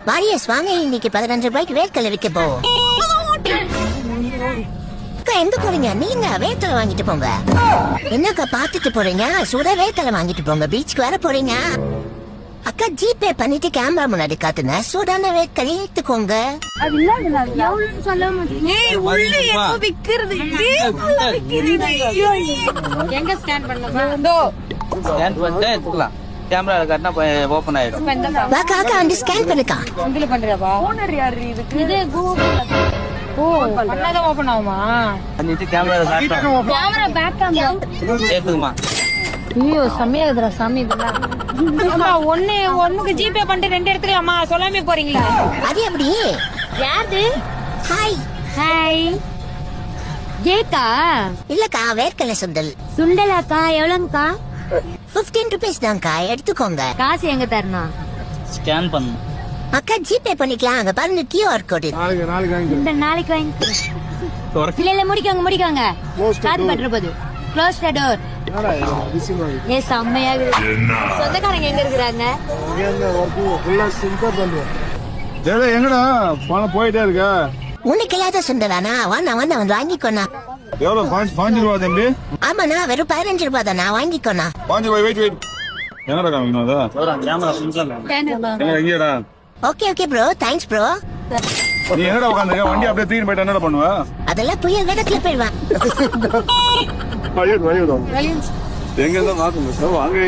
Warriors வாங்க, இன்னைக்கு 15 ரூபாய்க்கு வேர்க்கடலை விற்க போவோம். அக்கா எங்க போறீங்க? நீங்க வேர்க்கடலை வாங்கிட்டு போங்க. என்னக்கா பாத்துட்டு போறீங்க? சுட வேர்க்கடலை வாங்கிட்டு போங்க. பீச்சுக்கு வர போறீங்க. அக்கா ஜிபே பண்ணிட்டு கேமரா முன்னாடி காட்டுங்க. சூடான வேர்க்கடலை எடுத்துக்கோங்க. எங்க ஸ்கேன் பண்ணலாம்? கேமரா காட்டினா ஓபன் ஆயிடும். வாக்கா அக்கா வந்து ஸ்கேன் பண்ணுக்கா. இதுல பண்றவா? ஓனர் யாரு இதுக்கு? இது கூகுள். ஓ, பண்ணாதான் ஓபன் ஆகுமா? பண்ணிட்டு கேமரா காட்டணும். கேமரா பேக் கேமரா கேக்குதுமா? ஐயோ செம்மையா இருக்குடா சாமி இதெல்லாம். அம்மா ஒண்ணுக்கு ஜிபே பண்ணிட்டு 2 எடுத்துக்கலாமா? சொல்லாமே போறீங்களா? அது எப்படி? யாரு? ஹாய். ஹாய். ஏக்கா இல்லக்கா வேர்க்கடலை சுண்டல். சுண்டலாக்கா எவ்வளவுக்கா? 15 rupees தான்க்கா, எடுத்துக்கோங்க. காசு எங்க தரணும்? ஸ்கேன் பண்ணு. அக்கா ஜிபே பண்ணிக்கலாம். அங்க பாருங்க QR கோடு. இந்த நாளைக்கு வாங்கி இல்ல முடிக்கோங்க காத்து பட்டுற போது. Close the door. ஏ செம்மையா இருக்கு. சொந்தக்காரங்க எங்க இருக்கிறாங்க? எங்கடா பணம் போயிட்டே இருக்க? உனக்கு இல்லாத சுண்டலானா? வாண்ணா வந்து வாங்கிக்கோண்ணா. எவ்வளவு? 5 ரூபா தம்பி. ஆமாண்ணா, வெறும் 15 ரூபாய் தானா, வாங்கிக்கோண்ணா. 5 ரூபாய். வெயிட் என்னடா காமிக்கணும் அதா? கேமரா ஃபுல்லா எங்கடா? Okay bro, thanks bro. நீ எங்கடா உட்காந்துருக்க? வண்டி அப்படியே தூக்கிட்டு போயிட்டு என்னடா பண்ணுவ? அதெல்லாம் புயல் வேகத்துல போயிடுவான். எங்க இருந்தா மாத்துங்க வாங்க.